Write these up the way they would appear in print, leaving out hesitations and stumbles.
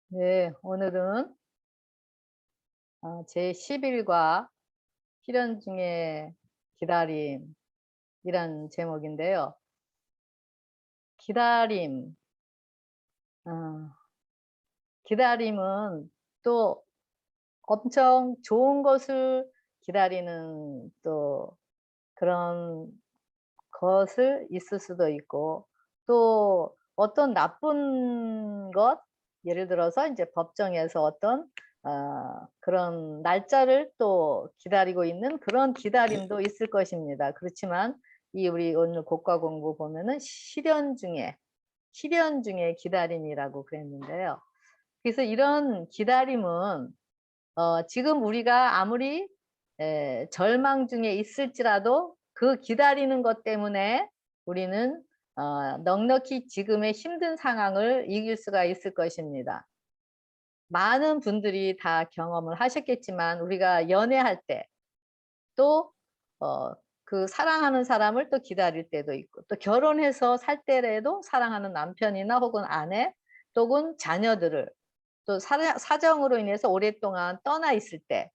네, 오늘은 제11과 실현 중의 기다림이란 제목인데요. 기다림, 어, 기다림은 또 엄청 좋은 것을 기다리는 또 그런 것을 있을 수도 있고, 또 어떤 나쁜 것, 예를 들어서 이제 법정에서 어떤 그런 날짜를 또 기다리고 있는 그런 기다림도 있을 것입니다. 그렇지만 이 우리 오늘 국가 공부 보면은 실현 중에 기다림이라고 그랬는데요. 그래서 이런 기다림은 지금 우리가 아무리 절망 중에 있을지라도 그 기다리는 것 때문에 우리는 넉넉히 지금의 힘든 상황을 이길 수가 있을 것입니다. 많은 분들이 다 경험을 하셨겠지만 우리가 연애할 때 또 그 사랑하는 사람을 또 기다릴 때도 있고, 또 결혼해서 살 때라도 사랑하는 남편이나 혹은 아내 또는 자녀들을 또 사정으로 인해서 오랫동안 떠나 있을 때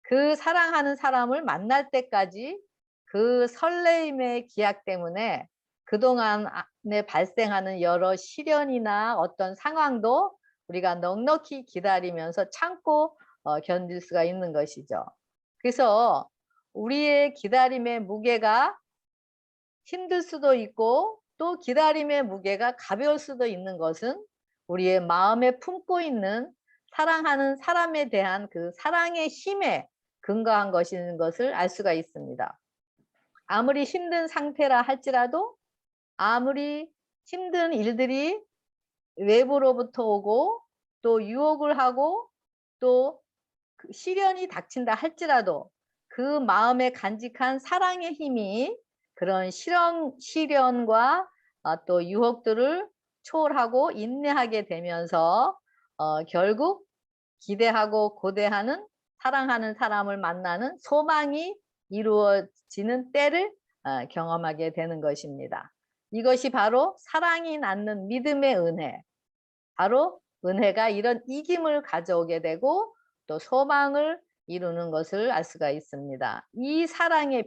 그 사랑하는 사람을 만날 때까지 그 설레임의 기약 때문에 그동안 에 발생하는 여러 시련이나 어떤 상황도 우리가 넉넉히 기다리면서 참고 견딜 수가 있는 것이죠. 그래서 우리의 기다림의 무게가 힘들 수도 있고 또 기다림의 무게가 가벼울 수도 있는 것은 우리의 마음에 품고 있는 사랑하는 사람에 대한 그 사랑의 힘에 근거한 것인 것을 알 수가 있습니다. 아무리 힘든 상태라 할지라도, 아무리 힘든 일들이 외부로부터 오고 또 유혹을 하고 또 그 시련이 닥친다 할지라도 그 마음에 간직한 사랑의 힘이 그런 시련과 또 유혹들을 초월하고 인내하게 되면서 결국 기대하고 고대하는 사랑하는 사람을 만나는 소망이 이루어지는 때를 경험하게 되는 것입니다. 이것이 바로 사랑이 낳는 믿음의 은혜, 바로 은혜가 이런 이김을 가져오게 되고 또 소망을 이루는 것을 알 수가 있습니다. 이 사랑의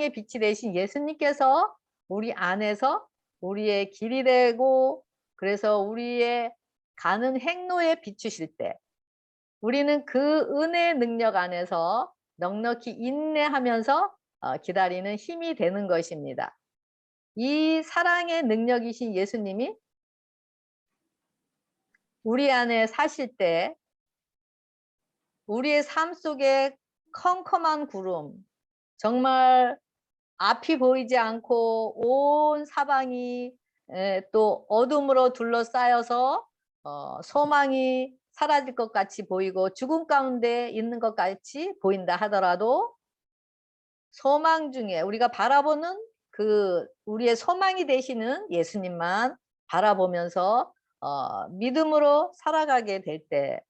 빛이 되신 예수님께서 우리 안에서 우리의 길이 되고, 그래서 우리의 가는 행로에 비추실 때 우리는 그 은혜의 능력 안에서 넉넉히 인내하면서 기다리는 힘이 되는 것입니다. 이 사랑의 능력이신 예수님이 우리 안에 사실 때 우리의 삶 속에 컴컴한 구름, 정말 앞이 보이지 않고 온 사방이 또 어둠으로 둘러싸여서 소망이 사라질 것 같이 보이고 죽음 가운데 있는 것 같이 보인다 하더라도, 소망 중에 우리가 바라보는 그 우리의 소망이 되시는 예수님만 바라보면서 믿음으로 살아가게 될 때,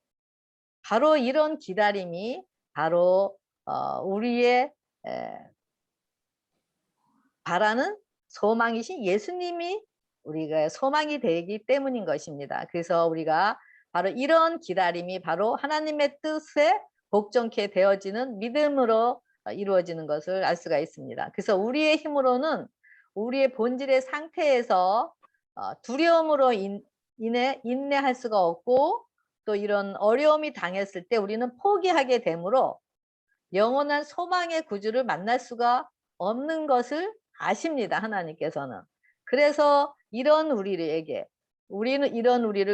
바로 이런 기다림이 바로 우리의 에 바라는 소망이신 예수님이 우리가 소망이 되기 때문인 것입니다. 그래서 우리가 바로 이런 기다림이 바로 하나님의 뜻에 복종케 되어지는 믿음으로 이루어지는 것을 알 수가 있습니다. 그래서 우리의 힘으로는 우리의 본질의 상태에서 두려움으로 인해 인내할 수가 없고, 또 이런 어려움이 당했을 때 우리는 포기하게 되므로 영원한 소망의 구주를 만날 수가 없는 것을 아십니다, 하나님께서는. 그래서 이런 우리를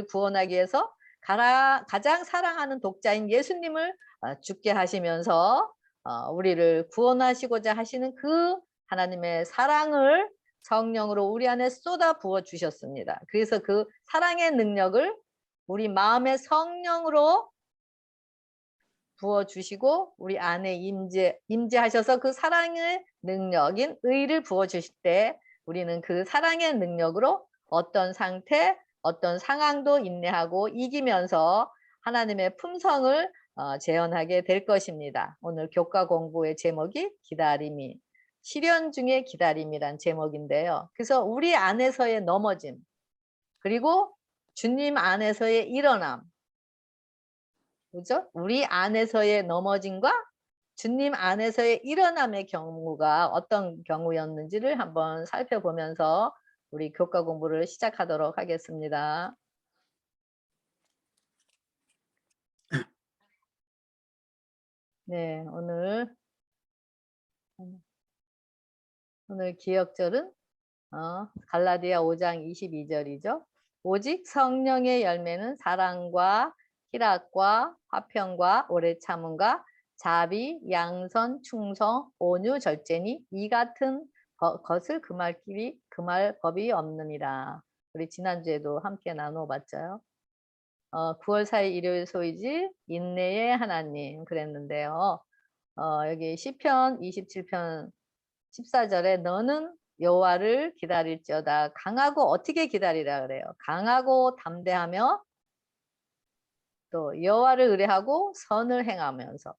구원하기 위해서 가장 사랑하는 독자인 예수님을 죽게 하시면서 우리를 구원하시고자 하시는 그 하나님의 사랑을 성령으로 우리 안에 쏟아 부어 주셨습니다. 그래서 그 사랑의 능력을 우리 마음의 성령으로 부어 주시고 우리 안에 임재하셔서 그 사랑의 능력인 의를 부어 주실 때 우리는 그 사랑의 능력으로 어떤 상태, 어떤 상황도 인내하고 이기면서 하나님의 품성을 재현하게 될 것입니다. 오늘 교과 공부의 제목이 기다림이 실현 중의 기다림이란 제목인데요. 그래서 우리 안에서의 넘어짐, 그리고 주님 안에서의 일어남. 그죠? 우리 안에서의 넘어짐과 주님 안에서의 일어남의 경우가 어떤 경우였는지를 한번 살펴보면서 우리 교과 공부를 시작하도록 하겠습니다. 네, 오늘 기억절은 갈라디아 5장 22절이죠. 오직 성령의 열매는 사랑과 희락과 화평과 오래 참음과 자비, 양선, 충성, 온유, 절제니 이 같은 것을 금할 법이 없느니라. 우리 지난주에도 함께 나눠봤죠. 9월 4일 일요일 소이지 인내의 하나님 그랬는데요. 여기 시편 27편 14절에 너는 여호와를 기다릴지어다. 강하고 어떻게 기다리라 그래요. 강하고 담대하며 또 여호와를 의뢰하고 선을 행하면서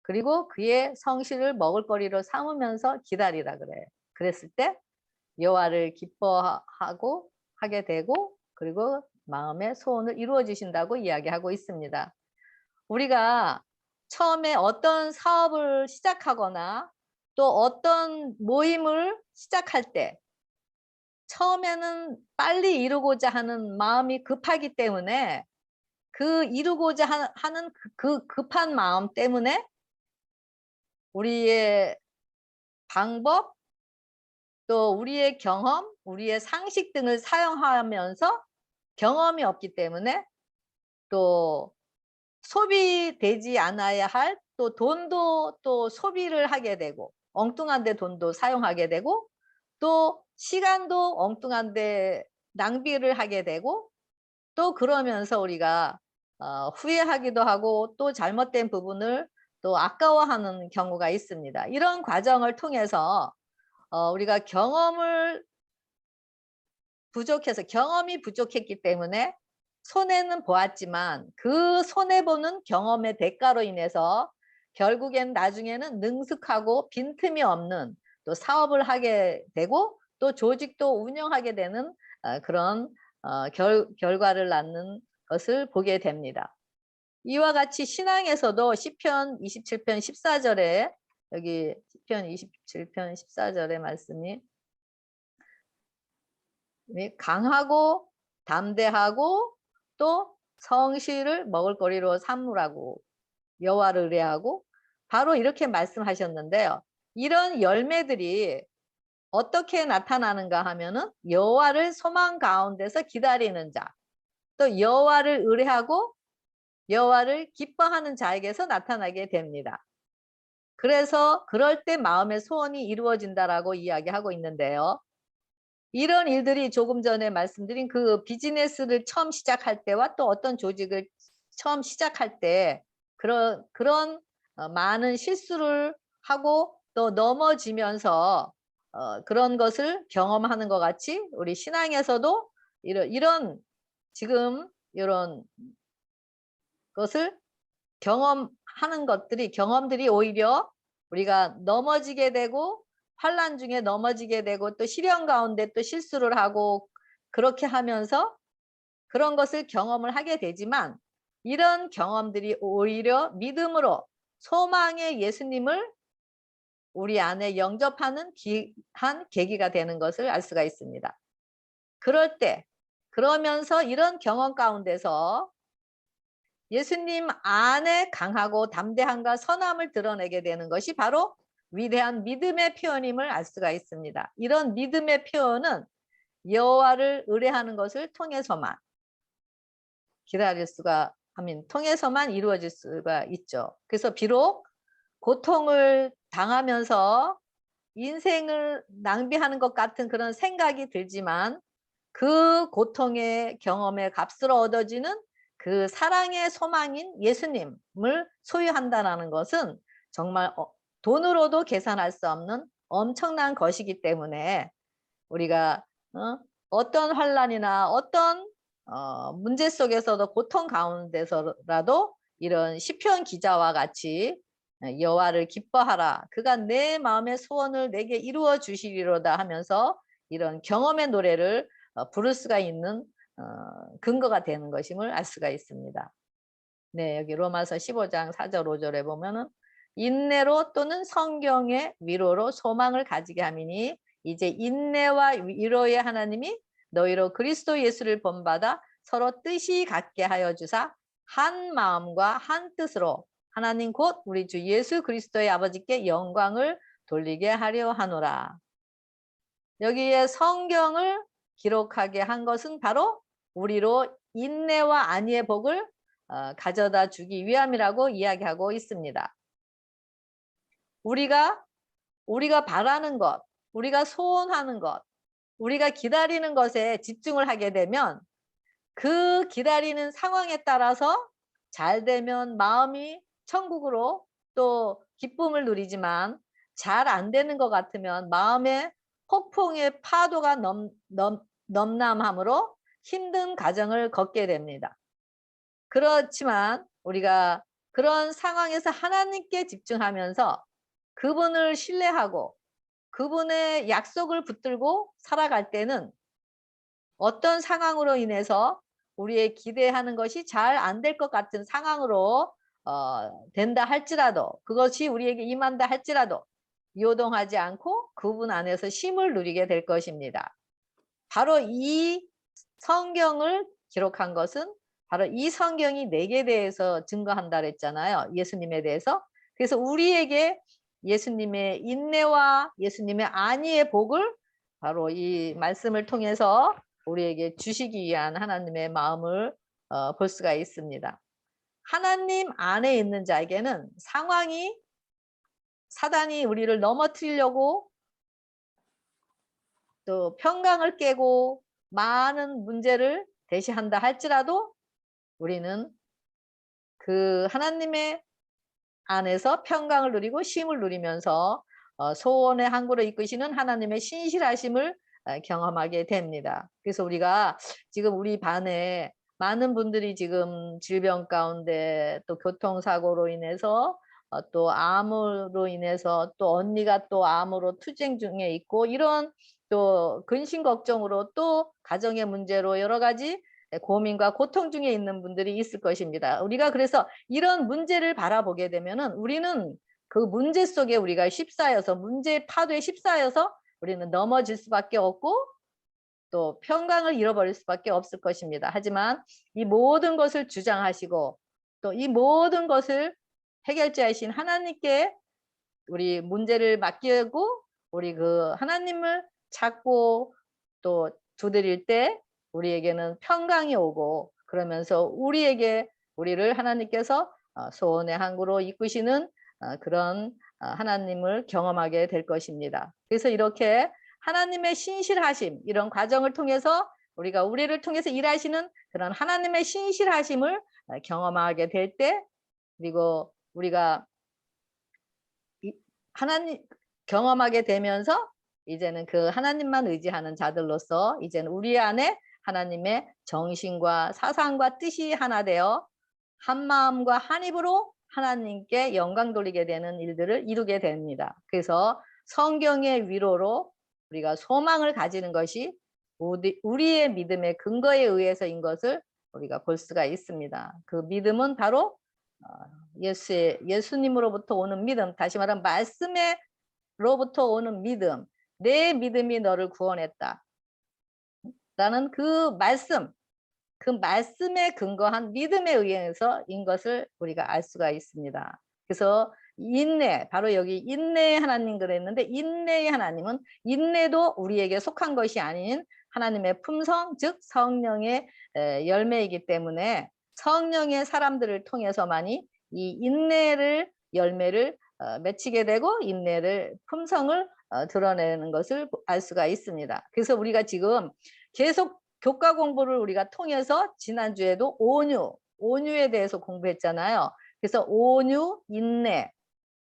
그리고 그의 성실을 먹을거리로 삼으면서 기다리라 그래요. 그랬을 때 여호와를 기뻐하고 하게 되고 그리고 마음의 소원을 이루어 주신다고 이야기하고 있습니다. 우리가 처음에 어떤 사업을 시작하거나 또 어떤 모임을 시작할 때 처음에는 빨리 이루고자 하는 마음이 급하기 때문에 그 이루고자 하는 그 급한 마음 때문에 우리의 방법 또 우리의 경험, 우리의 상식 등을 사용하면서 경험이 없기 때문에 또 소비되지 않아야 할 또 돈도 또 소비를 하게 되고 엉뚱한 데 돈도 사용하게 되고 또 시간도 엉뚱한 데 낭비를 하게 되고 또 그러면서 우리가 후회하기도 하고 또 잘못된 부분을 또 아까워하는 경우가 있습니다. 이런 과정을 통해서 우리가 경험이 부족했기 때문에 손해는 보았지만 그 손해보는 경험의 대가로 인해서 결국엔 나중에는 능숙하고 빈틈이 없는 또 사업을 하게 되고 또 조직도 운영하게 되는 그런 결과를 낳는 것을 보게 됩니다. 이와 같이 신앙에서도 시편 27편 14절에 여기 시편 27편 14절의 말씀이 강하고 담대하고 또 성실을 먹을거리로 삼으라고 여호와를 의뢰하고 바로 이렇게 말씀하셨는데요. 이런 열매들이 어떻게 나타나는가 하면은 여호와를 소망 가운데서 기다리는 자, 또 여호와를 의뢰하고 여호와를 기뻐하는 자에게서 나타나게 됩니다. 그래서 그럴 때 마음의 소원이 이루어진다라고 이야기하고 있는데요. 이런 일들이 조금 전에 말씀드린 그 비즈니스를 처음 시작할 때와 또 어떤 조직을 처음 시작할 때 그런 많은 실수를 하고 또 넘어지면서 그런 것을 경험하는 것 같이 우리 신앙에서도 이런 지금 이런 것을 경험들이 오히려 우리가 넘어지게 되고 환난 중에 넘어지게 되고 또 시련 가운데 또 실수를 하고 그렇게 하면서 그런 것을 경험을 하게 되지만 이런 경험들이 오히려 믿음으로 소망의 예수님을 우리 안에 영접하는 귀한 계기가 되는 것을 알 수가 있습니다. 그러면서 이런 경험 가운데서 예수님 안에 강하고 담대함과 선함을 드러내게 되는 것이 바로 위대한 믿음의 표현임을 알 수가 있습니다. 이런 믿음의 표현은 여호와를 의뢰하는 것을 통해서만 통해서만 이루어질 수가 있죠. 그래서 비록 고통을 당하면서 인생을 낭비하는 것 같은 그런 생각이 들지만 그 고통의 경험의 값으로 얻어지는 그 사랑의 소망인 예수님을 소유한다는 것은 정말 돈으로도 계산할 수 없는 엄청난 것이기 때문에 우리가 어떤 환난이나 어떤 문제 속에서도 고통 가운데서라도 이런 시편 기자와 같이 여호와를 기뻐하라 그가 내 마음의 소원을 내게 이루어 주시리로다 하면서 이런 경험의 노래를 부를 수가 있는 근거가 되는 것임을 알 수가 있습니다. 네, 여기 로마서 15장 4절 5절에 보면은 인내로 또는 성경의 위로로 소망을 가지게 함이니 이제 인내와 위로의 하나님이 너희로 그리스도 예수를 본받아 서로 뜻이 같게 하여 주사 한 마음과 한 뜻으로 하나님 곧 우리 주 예수 그리스도의 아버지께 영광을 돌리게 하려 하노라. 여기에 성경을 기록하게 한 것은 바로 우리로 인내와 안위의 복을 가져다 주기 위함이라고 이야기하고 있습니다. 우리가 바라는 것, 우리가 소원하는 것, 우리가 기다리는 것에 집중을 하게 되면 그 기다리는 상황에 따라서 잘 되면 마음이 천국으로 또 기쁨을 누리지만 잘 안 되는 것 같으면 마음의 폭풍의 파도가 넘남함으로 힘든 과정을 걷게 됩니다. 그렇지만 우리가 그런 상황에서 하나님께 집중하면서 그분을 신뢰하고 그분의 약속을 붙들고 살아갈 때는 어떤 상황으로 인해서 우리의 기대하는 것이 잘 안 될 것 같은 상황으로 된다 할지라도 그것이 우리에게 임한다 할지라도 요동하지 않고 그분 안에서 쉼을 누리게 될 것입니다. 바로 이 성경을 기록한 것은 바로 이 성경이 내게 대해서 증거한다 그랬잖아요. 예수님에 대해서. 그래서 우리에게 예수님의 인내와 예수님의 안위의 복을 바로 이 말씀을 통해서 우리에게 주시기 위한 하나님의 마음을 볼 수가 있습니다. 하나님 안에 있는 자에게는 상황이 사단이 우리를 넘어뜨리려고 또 평강을 깨고 많은 문제를 대시한다 할지라도 우리는 그 하나님의 안에서 평강을 누리고 쉼을 누리면서 소원의 항구로 이끄시는 하나님의 신실하심을 경험하게 됩니다. 그래서 우리가 지금 우리 반에 많은 분들이 지금 질병 가운데 또 교통사고로 인해서 또 암으로 인해서 또 언니가 또 암으로 투쟁 중에 있고 이런 또 근심 걱정으로 또 가정의 문제로 여러 가지 고민과 고통 중에 있는 분들이 있을 것입니다. 우리가 그래서 이런 문제를 바라보게 되면은 우리는 그 문제 속에 우리가 휩싸여서 문제의 파도에 휩싸여서 우리는 넘어질 수밖에 없고 또 평강을 잃어버릴 수밖에 없을 것입니다. 하지만 이 모든 것을 주장하시고 또 이 모든 것을 해결자이신 하나님께 우리 문제를 맡기고 우리 그 하나님을 찾고 또 두드릴 때 우리에게는 평강이 오고 그러면서 우리를 하나님께서 소원의 항구로 이끄시는 그런 하나님을 경험하게 될 것입니다. 그래서 이렇게 하나님의 신실하심 이런 과정을 통해서 우리를 통해서 일하시는 그런 하나님의 신실하심을 경험하게 될 때 그리고 우리가 하나님 경험하게 되면서 이제는 그 하나님만 의지하는 자들로서 이제는 우리 안에 하나님의 정신과 사상과 뜻이 하나 되어 한 마음과 한 입으로 하나님께 영광 돌리게 되는 일들을 이루게 됩니다. 그래서 성경의 위로로 우리가 소망을 가지는 것이 우리의 믿음의 근거에 의해서인 것을 우리가 볼 수가 있습니다. 그 믿음은 바로 예수님으로부터 오는 믿음, 다시 말하면 말씀으로부터 오는 믿음, 내 믿음이 너를 구원했다. 라는 그 말씀에 근거한 믿음에 의해서인 것을 우리가 알 수가 있습니다. 그래서 인내, 바로 여기 인내의 하나님 그랬는데 인내의 하나님은 인내도 우리에게 속한 것이 아닌 하나님의 품성, 즉 성령의 열매이기 때문에 성령의 사람들을 통해서만이 이 인내를 열매를 맺히게 되고 인내를 품성을 드러내는 것을 알 수가 있습니다. 그래서 우리가 지금 계속 교과 공부를 우리가 통해서 지난주에도 온유에 대해서 공부했잖아요. 그래서 온유, 인내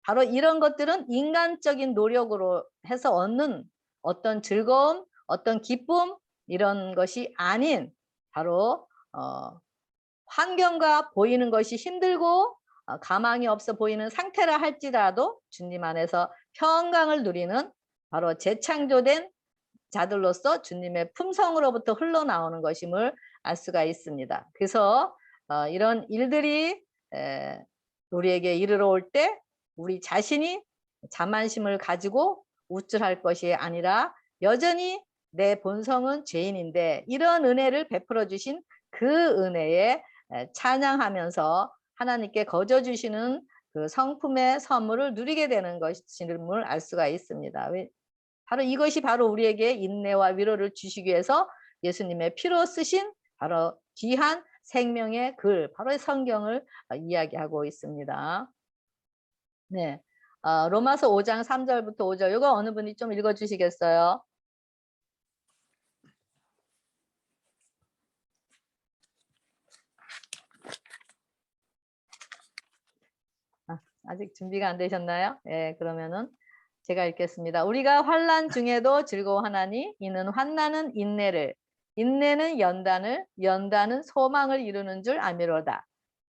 바로 이런 것들은 인간적인 노력으로 해서 얻는 어떤 즐거움, 어떤 기쁨 이런 것이 아닌 바로 환경과 보이는 것이 힘들고 가망이 없어 보이는 상태라 할지라도 주님 안에서 평강을 누리는 바로 재창조된 자들로서 주님의 품성으로부터 흘러나오는 것임을 알 수가 있습니다. 그래서 이런 일들이 우리에게 이르러 올 때 우리 자신이 자만심을 가지고 우쭐할 것이 아니라 여전히 내 본성은 죄인인데 이런 은혜를 베풀어 주신 그 은혜에 찬양하면서 하나님께 거저 주시는 그 성품의 선물을 누리게 되는 것임을 알 수가 있습니다. 바로 이것이 바로 우리에게 인내와 위로를 주시기 위해서 예수님의 피로 쓰신 바로 귀한 생명의 글, 바로 성경을 이야기하고 있습니다. 네, 로마서 5장 3절부터 5절, 이거 어느 분이 좀 읽어주시겠어요? 아직 준비가 안 되셨나요? 예, 그러면은 제가 읽겠습니다. 우리가 환난 중에도 즐거워하나니 이는 환난은 인내를, 인내는 연단을, 연단은 소망을 이루는 줄 아미로다.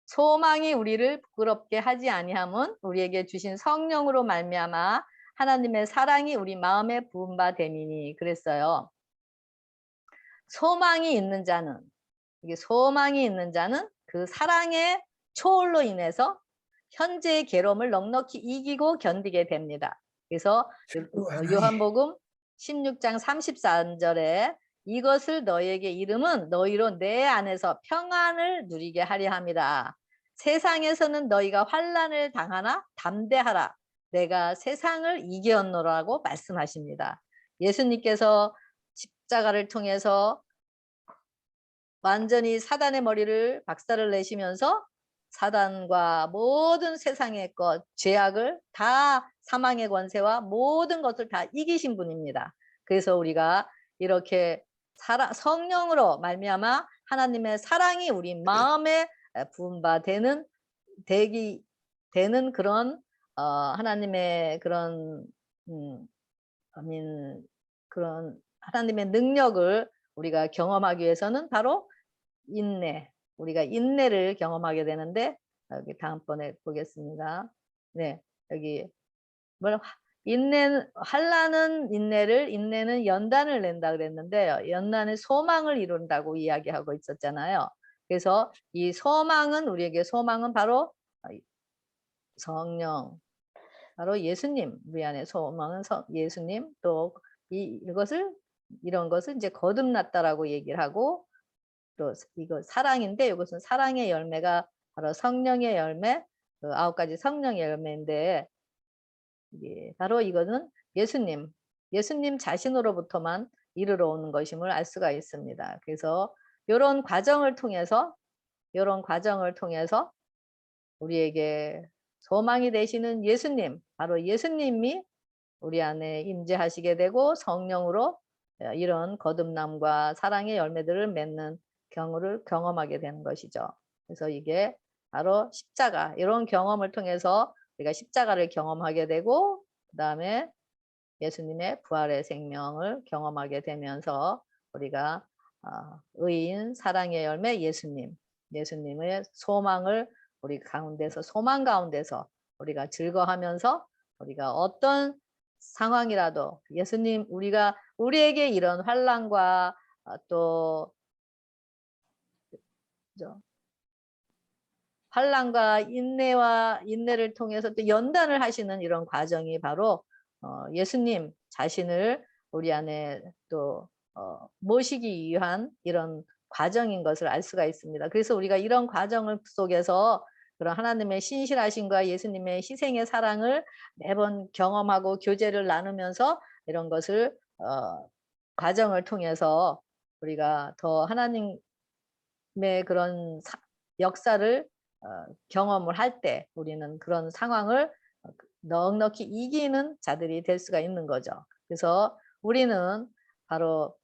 소망이 우리를 부끄럽게 하지 아니함은 우리에게 주신 성령으로 말미암아 하나님의 사랑이 우리 마음에 부은 바 됨이니. 그랬어요. 소망이 있는 자는, 이게 소망이 있는 자는 그 사랑의 초월로 인해서 현재의 괴로움을 넉넉히 이기고 견디게 됩니다. 그래서 요한복음 16장 33절에 이것을 너희에게 이름은 너희로 내 안에서 평안을 누리게 하려 함이라. 세상에서는 너희가 환난을 당하나 담대하라. 내가 세상을 이겼노라고 말씀하십니다. 예수님께서 십자가를 통해서 완전히 사단의 머리를 박살을 내시면서 사단과 모든 세상의 것, 죄악을 다, 사망의 권세와 모든 것을 다 이기신 분입니다. 그래서 우리가 이렇게 성령으로 말미암아 하나님의 사랑이 우리 마음에 부은 바 되는 그런 하나님의 그런 그런 하나님의 능력을 우리가 경험하기 위해서는 바로 인내, 우리가 인내를 경험하게 되는데, 여기 다음번에 보겠습니다. 네, 여기 환난은 인내를, 인내는 연단을 낸다 그랬는데요. 연단은 소망을 이룬다고 이야기하고 있었잖아요. 그래서 이 소망은, 우리에게 소망은 바로 성령, 바로 예수님, 우리 안에 소망은 예수님, 또 이런 것을 이제 거듭났다라고 얘기를 하고, 또 이거 사랑인데 이것은 사랑의 열매가 바로 성령의 열매, 그 9가지 성령의 열매인데, 이게 바로 이거는 예수님 자신으로부터만 이르러 오는 것임을 알 수가 있습니다. 그래서 이런 과정을 통해서 우리에게 소망이 되시는 예수님, 바로 예수님이 우리 안에 임재하시게 되고 성령으로 이런 거듭남과 사랑의 열매들을 맺는 경우를 경험하게 되는 것이죠. 그래서 이게 바로 십자가, 이런 경험을 통해서 우리가 십자가를 경험하게 되고, 그 다음에 예수님의 부활의 생명을 경험하게 되면서 우리가 의인, 사랑의 열매 예수님의 소망을 우리 가운데서, 소망 가운데서 우리가 즐거워하면서 우리가 어떤 상황이라도 예수님, 우리에게 이런 환난과 또 환난과 인내를 통해서 또 연단을 하시는 이런 과정이 바로 예수님 자신을 우리 안에 또 모시기 위한 이런 과정인 것을 알 수가 있습니다. 그래서 우리가 이런 과정을 속에서 그런 하나님의 신실하심과 예수님의 희생의 사랑을 매번 경험하고 교제를 나누면서 이런 것을 과정을 통해서 우리가 더 하나님의 그런 역사를 경험을 할 때 우리는 그런 상황을 넉넉히 이기는 자들이 될 수가 있는 거죠. 그래서 우리는 바로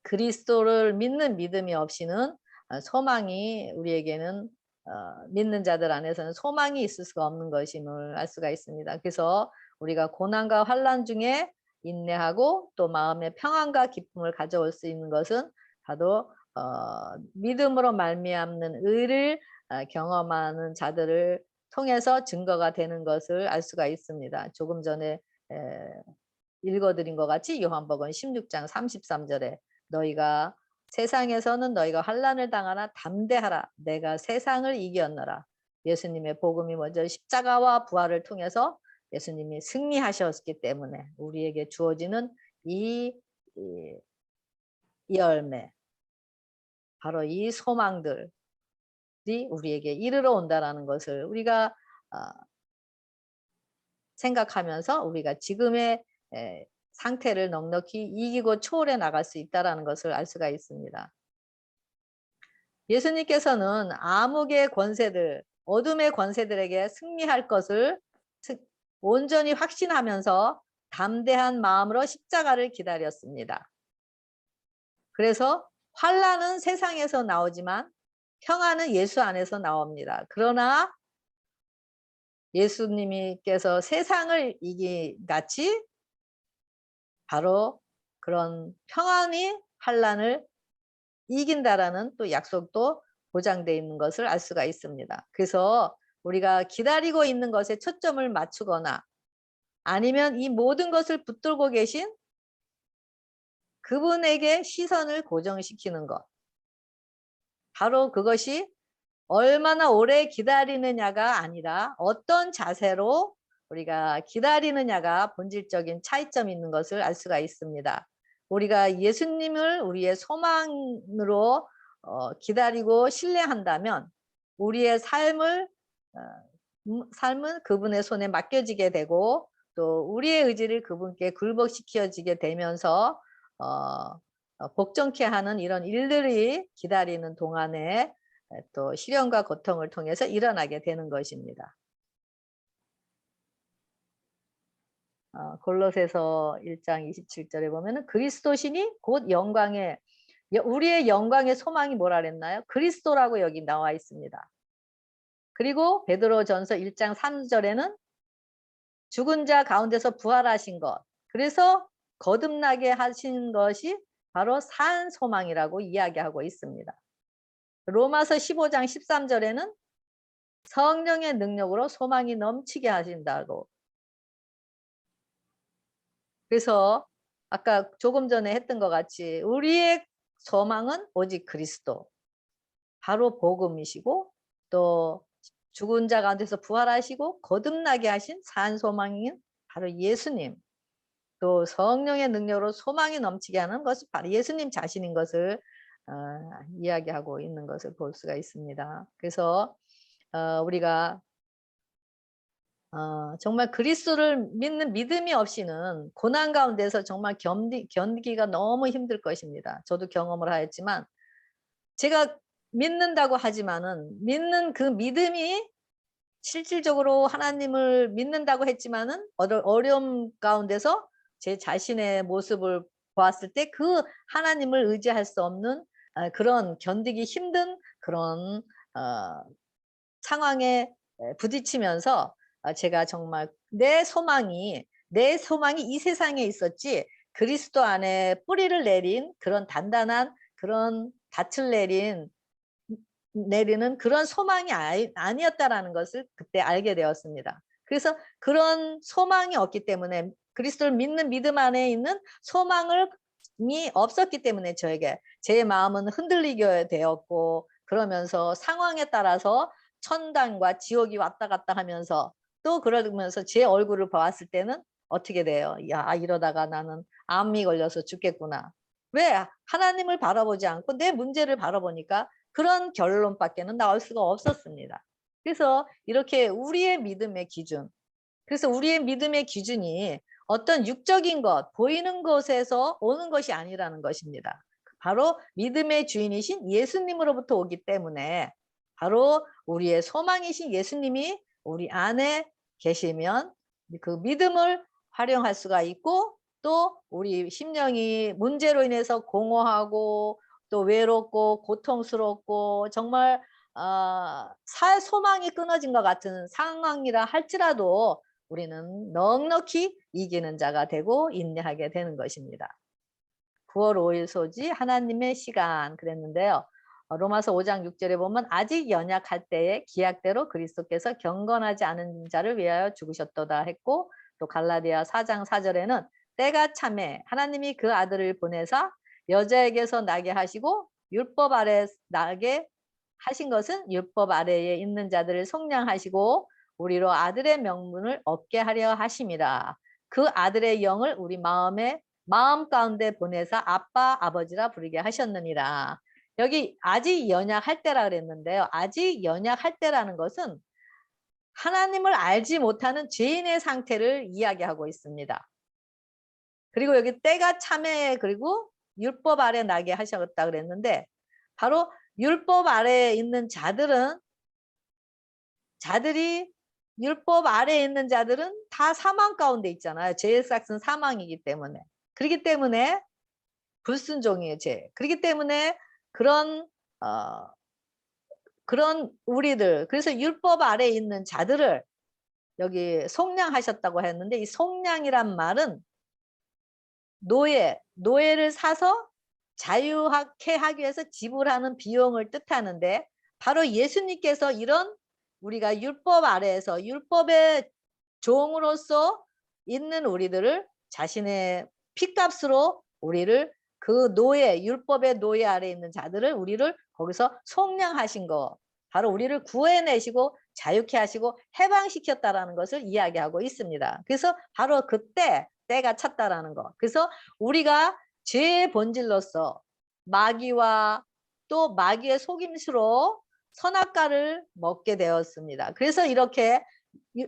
그리스도를 믿는 믿음이 없이는 소망이, 우리에게는 믿는 자들 안에서는 소망이 있을 수가 없는 것임을 알 수가 있습니다. 그래서 우리가 고난과 환난 중에 인내하고 또 마음의 평안과 기쁨을 가져올 수 있는 것은 바로 믿음으로 말미암는 의를 경험하는 자들을 통해서 증거가 되는 것을 알 수가 있습니다. 조금 전에 읽어드린 것 같이 요한복음 16장 33절에 너희가 세상에서는 너희가 환난을 당하나 담대하라. 내가 세상을 이겼노라. 예수님의 복음이 먼저 십자가와 부활을 통해서 예수님이 승리하셨기 때문에 우리에게 주어지는 이 열매, 바로 이 소망들이 우리에게 이르러 온다라는 것을 우리가 생각하면서 우리가 지금의 상태를 넉넉히 이기고 초월해 나갈 수 있다는 것을 알 수가 있습니다. 예수님께서는 암흑의 권세들, 어둠의 권세들에게 승리할 것을 온전히 확신하면서 담대한 마음으로 십자가를 기다렸습니다. 그래서 환난은 세상에서 나오지만 평안은 예수 안에서 나옵니다. 그러나 예수님께서 세상을 이긴 같이 바로 그런 평안이 환난을 이긴다라는 또 약속도 보장되어 있는 것을 알 수가 있습니다. 그래서 우리가 기다리고 있는 것에 초점을 맞추거나 아니면 이 모든 것을 붙들고 계신 그분에게 시선을 고정시키는 것. 바로 그것이 얼마나 오래 기다리느냐가 아니라 어떤 자세로 우리가 기다리느냐가 본질적인 차이점이 있는 것을 알 수가 있습니다. 우리가 예수님을 우리의 소망으로 기다리고 신뢰한다면 우리의 삶은 그분의 손에 맡겨지게 되고 또 우리의 의지를 그분께 굴복시켜지게 되면서 복종케 하는 이런 일들이 기다리는 동안에 또 시련과 고통을 통해서 일어나게 되는 것입니다. 골로새서 1장 27절에 보면은 그리스도시니 곧 영광의 우리의 영광의 소망이 뭐라 그랬나요? 그리스도라고 여기 나와 있습니다. 그리고 베드로전서 1장 3절에는 죽은 자 가운데서 부활하신 것. 그래서 거듭나게 하신 것이 바로 산 소망이라고 이야기하고 있습니다. 로마서 15장 13절에는 성령의 능력으로 소망이 넘치게 하신다고. 그래서 아까 조금 전에 했던 것 같이 우리의 소망은 오직 그리스도, 바로 복음이시고 또 죽은 자 가운데서 부활하시고 거듭나게 하신 산 소망인 바로 예수님, 또 성령의 능력으로 소망이 넘치게 하는 것이 바로 예수님 자신인 것을 이야기하고 있는 것을 볼 수가 있습니다. 그래서 우리가 정말 그리스도를 믿는 믿음이 없이는 고난 가운데서 정말 견디기가 너무 힘들 것입니다. 저도 경험을 하였지만 제가 믿는다고 하지만은 믿는 그 믿음이 실질적으로 하나님을 믿는다고 했지만은 어려움 가운데서 제 자신의 모습을 보았을 때 그 하나님을 의지할 수 없는 그런 견디기 힘든 그런 상황에 부딪히면서 제가 정말 내 소망이 이 세상에 있었지 그리스도 안에 뿌리를 내린 그런 단단한 그런 닻을 내리는 그런 소망이 아니었다라는 것을 그때 알게 되었습니다. 그래서 그런 소망이 없기 때문에 그리스도를 믿는 믿음 안에 있는 소망이 없었기 때문에 저에게 제 마음은 흔들리게 되었고 그러면서 상황에 따라서 천당과 지옥이 왔다 갔다 하면서 또 그러면서 제 얼굴을 보았을 때는 어떻게 돼요? 야, 이러다가 나는 암이 걸려서 죽겠구나. 왜? 하나님을 바라보지 않고 내 문제를 바라보니까 그런 결론밖에는 나올 수가 없었습니다. 그래서 이렇게 우리의 믿음의 기준, 그래서 우리의 믿음의 기준이 어떤 육적인 것, 보이는 것에서 오는 것이 아니라는 것입니다. 바로 믿음의 주인이신 예수님으로부터 오기 때문에 바로 우리의 소망이신 예수님이 우리 안에 계시면 그 믿음을 활용할 수가 있고 또 우리 심령이 문제로 인해서 공허하고 또 외롭고 고통스럽고 정말 살 소망이 끊어진 것 같은 상황이라 할지라도 우리는 넉넉히 이기는 자가 되고 인내하게 되는 것입니다. 9월 5일 소지 하나님의 시간 그랬는데요. 로마서 5장 6절에 보면 아직 연약할 때에 기약대로 그리스도께서 경건하지 않은 자를 위하여 죽으셨도다 했고 또 갈라디아 4장 4절에는 때가 차매 하나님이 그 아들을 보내사 여자에게서 나게 하시고 율법 아래 나게 하신 것은 율법 아래에 있는 자들을 속량하시고 우리로 아들의 명분을 얻게 하려 하심이라. 그 아들의 영을 우리 마음 가운데 보내사 아빠 아버지라 부르게 하셨느니라. 여기 아직 연약할 때라 그랬는데요. 아직 연약할 때라는 것은 하나님을 알지 못하는 죄인의 상태를 이야기하고 있습니다. 그리고 여기 때가 참에 그리고 율법 아래 나게 하셨다 그랬는데 바로 율법 아래에 있는 자들이 율법 아래에 있는 자들은 다 사망 가운데 있잖아요. 죄의 삭은 사망이기 때문에. 그렇기 때문에 불순종이에요, 죄. 그렇기 때문에 그런 그런 우리들 그래서 율법 아래에 있는 자들을 여기 속량하셨다고 했는데 이 속량이란 말은 노예를 사서 자유하게 하기 위해서 지불하는 비용을 뜻하는데 바로 예수님께서 이런 우리가 율법 아래에서 율법의 종으로서 있는 우리들을 자신의 피값으로 우리를 그 율법의 노예 아래에 있는 자들을 우리를 거기서 속량하신 거 바로 우리를 구해내시고 자유케 하시고 해방시켰다라는 것을 이야기하고 있습니다. 그래서 바로 그때 때가 찼다라는 거. 그래서 우리가 죄의 본질로서 마귀와 또 마귀의 속임수로 선악과를 먹게 되었습니다. 그래서 이렇게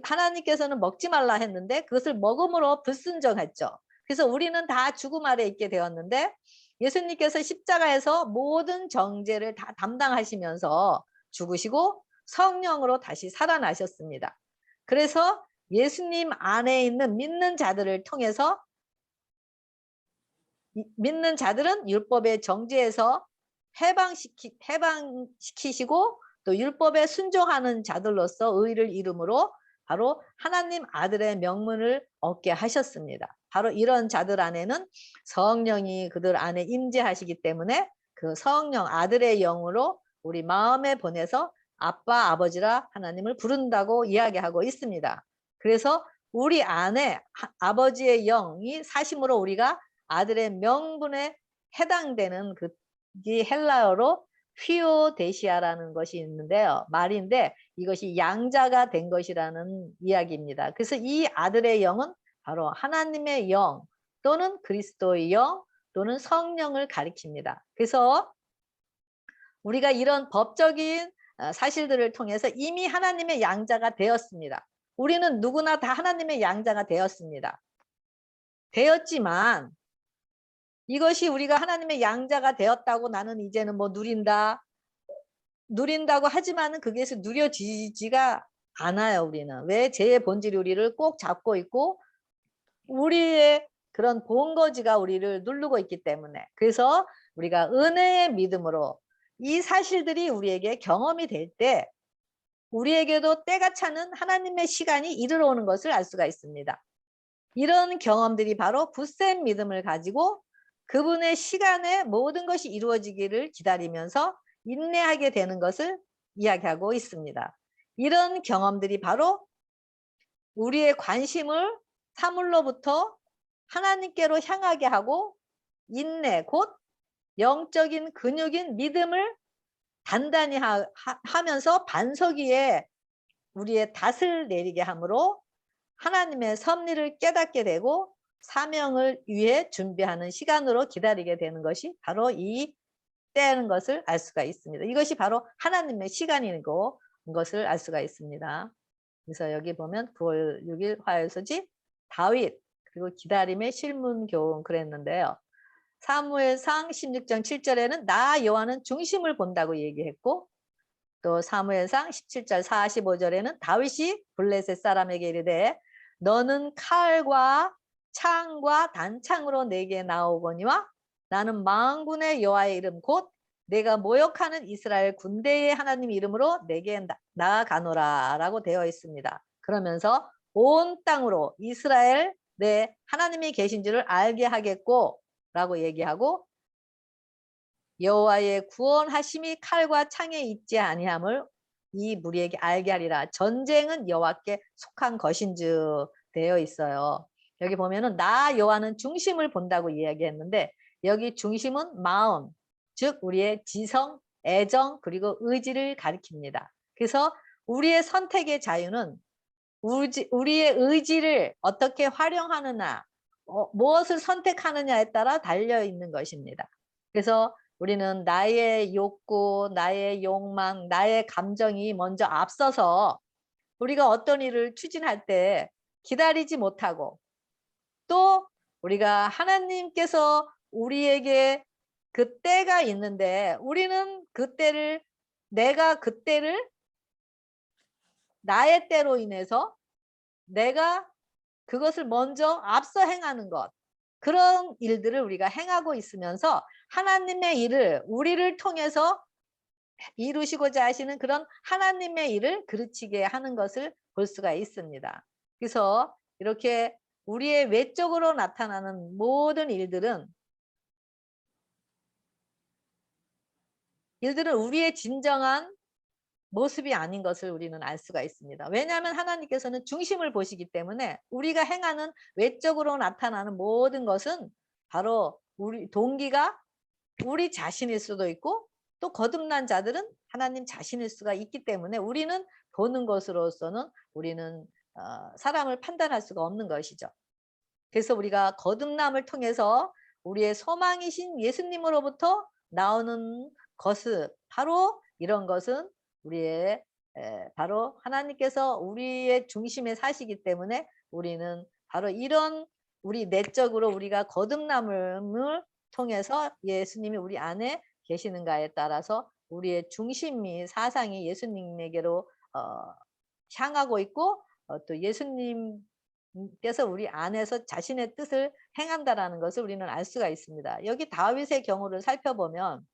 하나님께서는 먹지 말라 했는데 그것을 먹음으로 불순종했죠. 그래서 우리는 다 죽음 아래 있게 되었는데 예수님께서 십자가에서 모든 정죄를 다 담당하시면서 죽으시고 성령으로 다시 살아나셨습니다. 그래서 예수님 안에 있는 믿는 자들을 통해서 믿는 자들은 율법의 정죄에서 해방시키시고 또 율법에 순종하는 자들로서 의를 이름으로 바로 하나님 아들의 명분을 얻게 하셨습니다. 바로 이런 자들 안에는 성령이 그들 안에 임재하시기 때문에 그 성령 아들의 영으로 우리 마음에 보내서 아빠 아버지라 하나님을 부른다고 이야기하고 있습니다. 그래서 우리 안에 아버지의 영이 사심으로 우리가 아들의 명분에 해당되는 이 헬라어로 휘오데시아라는 것이 있는데요. 말인데 이것이 양자가 된 것이라는 이야기입니다. 그래서 이 아들의 영은 바로 하나님의 영 또는 그리스도의 영 또는 성령을 가리킵니다. 그래서 우리가 이런 법적인 사실들을 통해서 이미 하나님의 양자가 되었습니다. 우리는 누구나 다 하나님의 양자가 되었습니다. 되었지만 이것이 우리가 하나님의 양자가 되었다고 나는 이제는 뭐 누린다고 하지만은 그것이 누려지지가 않아요. 우리는 왜 죄의 본질이 우리를 꼭 잡고 있고 우리의 그런 본거지가 우리를 누르고 있기 때문에 그래서 우리가 은혜의 믿음으로 이 사실들이 우리에게 경험이 될 때 우리에게도 때가 차는 하나님의 시간이 이르러 오는 것을 알 수가 있습니다. 이런 경험들이 바로 굳센 믿음을 가지고 그분의 시간에 모든 것이 이루어지기를 기다리면서 인내하게 되는 것을 이야기하고 있습니다. 이런 경험들이 바로 우리의 관심을 사물로부터 하나님께로 향하게 하고 인내 곧 영적인 근육인 믿음을 단단히 하면서 반석 위에 우리의 닷을 내리게 하므로 하나님의 섭리를 깨닫게 되고 사명을 위해 준비하는 시간으로 기다리게 되는 것이 바로 이 때라는 것을 알 수가 있습니다. 이것이 바로 하나님의 시간이고 것을 알 수가 있습니다. 그래서 여기 보면 9월 6일 화요소지 다윗 그리고 기다림의 실문교훈 그랬는데요. 사무엘상 16장 7절에는 나 여호와는 중심을 본다고 얘기했고 또 사무엘상 17절 45절에는 다윗이 블레셋 사람에게 이르되 너는 칼과 창과 단창으로 내게 나오거니와 나는 만군의 여호와의 이름 곧 내가 모욕하는 이스라엘 군대의 하나님 이름으로 내게 나아가노라 라고 되어 있습니다. 그러면서 온 땅으로 이스라엘 내 하나님이 계신 줄을 알게 하겠고 라고 얘기하고 여호와의 구원하심이 칼과 창에 있지 아니함을 이 무리에게 알게 하리라. 전쟁은 여호와께 속한 것인즉 되어 있어요. 여기 보면은 나 여호와는 중심을 본다고 이야기했는데 여기 중심은 마음, 즉 우리의 지성, 애정 그리고 의지를 가리킵니다. 그래서 우리의 선택의 자유는 우리의 의지를 어떻게 활용하느냐, 무엇을 선택하느냐에 따라 달려 있는 것입니다. 그래서 우리는 나의 욕구, 나의 욕망, 나의 감정이 먼저 앞서서 우리가 어떤 일을 추진할 때 기다리지 못하고 또 우리가 하나님께서 우리에게 그 때가 있는데 우리는 그 때를 내가 그 때를 나의 때로 인해서 내가 그것을 먼저 앞서 행하는 것 그런 일들을 우리가 행하고 있으면서 하나님의 일을 우리를 통해서 이루시고자 하시는 그런 하나님의 일을 그르치게 하는 것을 볼 수가 있습니다. 그래서 이렇게 우리의 외적으로 나타나는 모든 일들은 우리의 진정한 모습이 아닌 것을 우리는 알 수가 있습니다. 왜냐하면 하나님께서는 중심을 보시기 때문에 우리가 행하는 외적으로 나타나는 모든 것은 바로 우리 동기가 우리 자신일 수도 있고 또 거듭난 자들은 하나님 자신일 수가 있기 때문에 우리는 보는 것으로서는 우리는 사람을 판단할 수가 없는 것이죠. 그래서 우리가 거듭남을 통해서 우리의 소망이신 예수님으로부터 나오는 것은 바로 이런 것은 우리의 바로 하나님께서 우리의 중심에 사시기 때문에 우리는 바로 이런 우리 내적으로 우리가 거듭남을 통해서 예수님이 우리 안에 계시는가에 따라서 우리의 중심이 사상이 예수님에게로 향하고 있고 또 예수님께서 우리 안에서 자신의 뜻을 행한다라는 것을 우리는 알 수가 있습니다. 여기 다윗의 경우를 살펴보면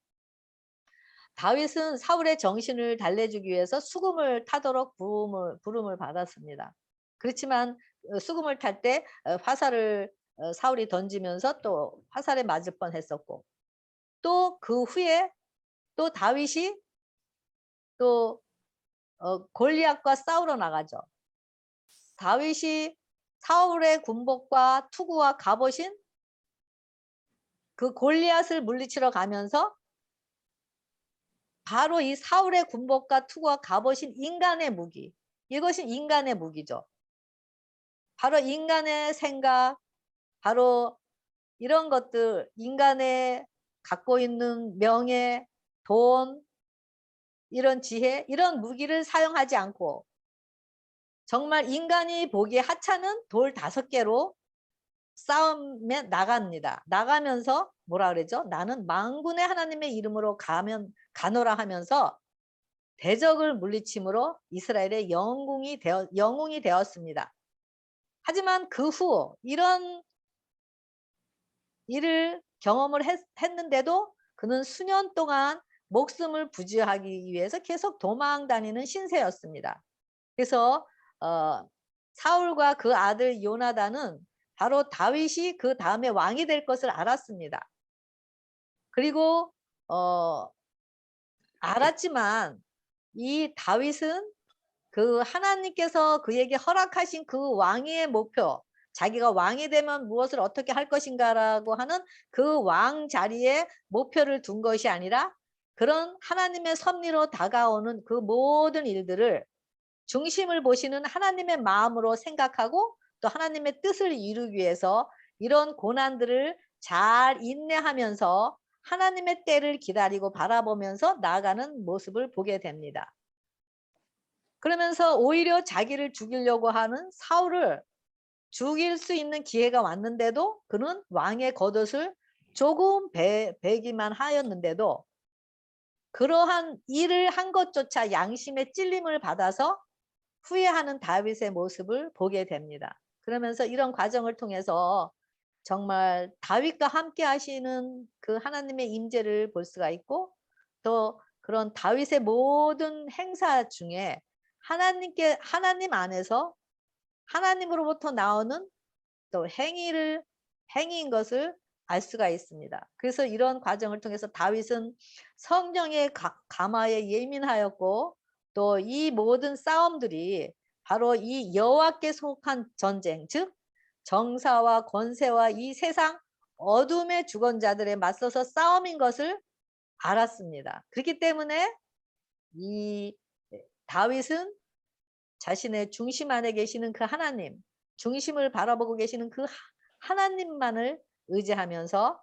다윗은 사울의 정신을 달래주기 위해서 수금을 타도록 부름을 받았습니다. 그렇지만 수금을 탈 때 화살을 사울이 던지면서 또 화살에 맞을 뻔했었고 또 그 후에 또 다윗이 또 골리앗과 싸우러 나가죠. 다윗이 사울의 군복과 투구와 갑옷인 그 골리앗을 물리치러 가면서 바로 이 사울의 군복과 투구와 갑옷인 인간의 무기, 이것이 인간의 무기죠. 바로 인간의 생각, 바로 이런 것들, 인간의 갖고 있는 명예, 돈, 이런 지혜, 이런 무기를 사용하지 않고 정말 인간이 보기에 하찮은 돌 5개로 싸움에 나갑니다. 나가면서 뭐라 그러죠? 나는 만군의 하나님의 이름으로 가노라 하면서 대적을 물리침으로 이스라엘의 영웅이 되었습니다. 하지만 그 후 이런 일을 경험을 했는데도 그는 수년 동안 목숨을 부지하기 위해서 계속 도망 다니는 신세였습니다. 그래서 사울과 그 아들 요나단은 바로 다윗이 그 다음에 왕이 될 것을 알았습니다. 그리고 알았지만 이 다윗은 그 하나님께서 그에게 허락하신 그 왕위의 목표, 자기가 왕이 되면 무엇을 어떻게 할 것인가라고 하는 그 왕 자리에 목표를 둔 것이 아니라 그런 하나님의 섭리로 다가오는 그 모든 일들을 중심을 보시는 하나님의 마음으로 생각하고 또 하나님의 뜻을 이루기 위해서 이런 고난들을 잘 인내하면서 하나님의 때를 기다리고 바라보면서 나아가는 모습을 보게 됩니다. 그러면서 오히려 자기를 죽이려고 하는 사울을 죽일 수 있는 기회가 왔는데도 그는 왕의 겉옷을 조금 베기만 하였는데도 그러한 일을 한 것조차 양심의 찔림을 받아서 후회하는 다윗의 모습을 보게 됩니다. 그러면서 이런 과정을 통해서 정말 다윗과 함께 하시는 그 하나님의 임재를 볼 수가 있고 또 그런 다윗의 모든 행사 중에 하나님 안에서 하나님으로부터 나오는 또 행위인 것을 알 수가 있습니다. 그래서 이런 과정을 통해서 다윗은 성령의 감화에 예민하였고 또 이 모든 싸움들이 바로 이 여호와께 속한 전쟁, 즉 정사와 권세와 이 세상 어둠의 주권자들에 맞서서 싸움인 것을 알았습니다. 그렇기 때문에 이 다윗은 자신의 중심 안에 계시는 그 하나님, 중심을 바라보고 계시는 그 하나님만을 의지하면서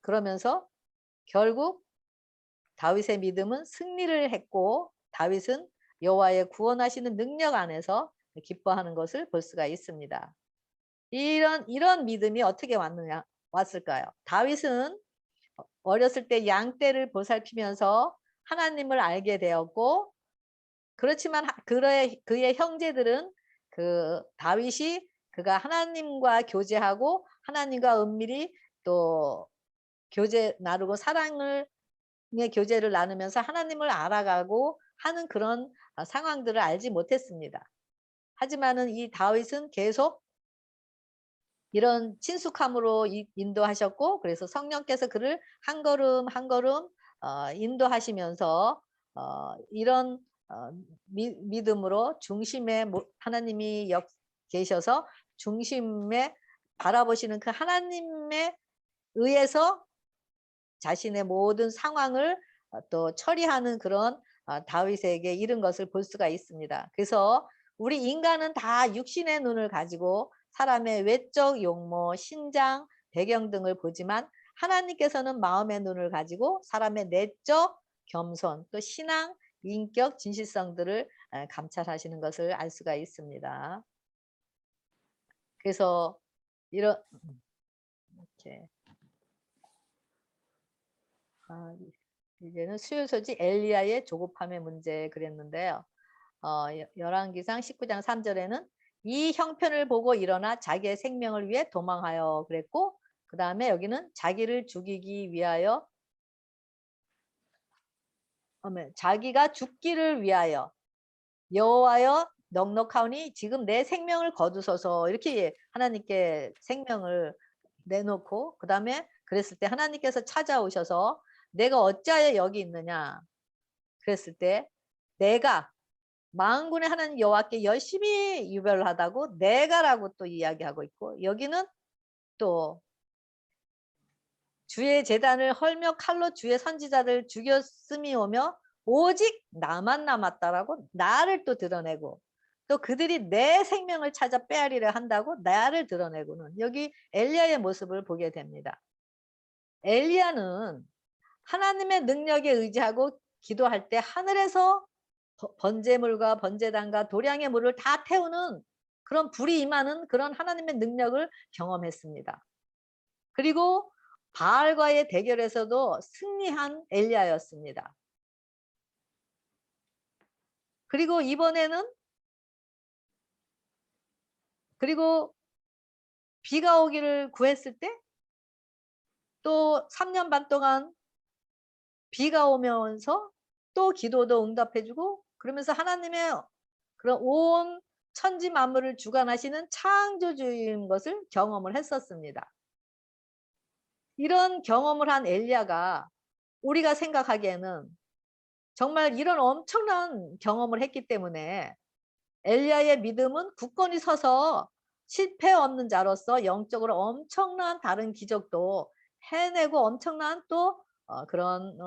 그러면서 결국 다윗의 믿음은 승리를 했고 다윗은 여호와의 구원하시는 능력 안에서 기뻐하는 것을 볼 수가 있습니다. 이런 믿음이 어떻게 왔을까요? 다윗은 어렸을 때 양떼를 보살피면서 하나님을 알게 되었고 그렇지만 그의 형제들은 그 다윗이 그가 하나님과 교제하고 하나님과 은밀히 또 교제 나누고 사랑의 교제를 나누면서 하나님을 알아가고 하는 그런 상황들을 알지 못했습니다. 하지만은 이 다윗은 계속 이런 친숙함으로 인도하셨고 그래서 성령께서 그를 한 걸음 한 걸음 인도하시면서 이런 믿음으로 중심에 하나님이 계셔서 중심에 바라보시는 그 하나님에 의해서 자신의 모든 상황을 또 처리하는 그런 다윗에게 이른 것을 볼 수가 있습니다. 그래서 우리 인간은 다 육신의 눈을 가지고 사람의 외적 용모, 신장, 배경 등을 보지만 하나님께서는 마음의 눈을 가지고 사람의 내적 겸손, 또 신앙, 인격, 진실성들을 감찰하시는 것을 알 수가 있습니다. 그래서 이렇게 이제는 수요소지 엘리야의 조급함의 문제 그랬는데요. 열왕기상 19장 3절에는 이 형편을 보고 일어나 자기의 생명을 위해 도망하여 그랬고 그 다음에 여기는 자기를 죽이기 위하여 자기가 죽기를 위하여 여호와여 넉넉하오니 지금 내 생명을 거두소서 이렇게 하나님께 생명을 내놓고 그 다음에 그랬을 때 하나님께서 찾아오셔서 내가 어찌하여 여기 있느냐 그랬을 때 내가 만군의 하나님 여호와께 열심히 유별을 하다고 내가라고 또 이야기하고 있고 여기는 또 주의 제단을 헐며 칼로 주의 선지자들 죽였음이 오며 오직 나만 남았다라고 나를 또 드러내고 또 그들이 내 생명을 찾아 빼앗으려 한다고 나를 드러내고는 여기 엘리야의 모습을 보게 됩니다. 엘리야는 하나님의 능력에 의지하고 기도할 때 하늘에서 번제물과 번제단과 도량의 물을 다 태우는 그런 불이 임하는 그런 하나님의 능력을 경험했습니다. 그리고 바알과의 대결에서도 승리한 엘리야였습니다. 그리고 이번에는 비가 오기를 구했을 때 또 3년 반 동안 비가 오면서 또 기도도 응답해주고 그러면서 하나님의 그런 온 천지 만물을 주관하시는 창조주인 것을 경험을 했었습니다. 이런 경험을 한 엘리야가 우리가 생각하기에는 정말 이런 엄청난 경험을 했기 때문에 엘리야의 믿음은 굳건히 서서 실패 없는 자로서 영적으로 엄청난 다른 기적도 해내고 엄청난 또 그런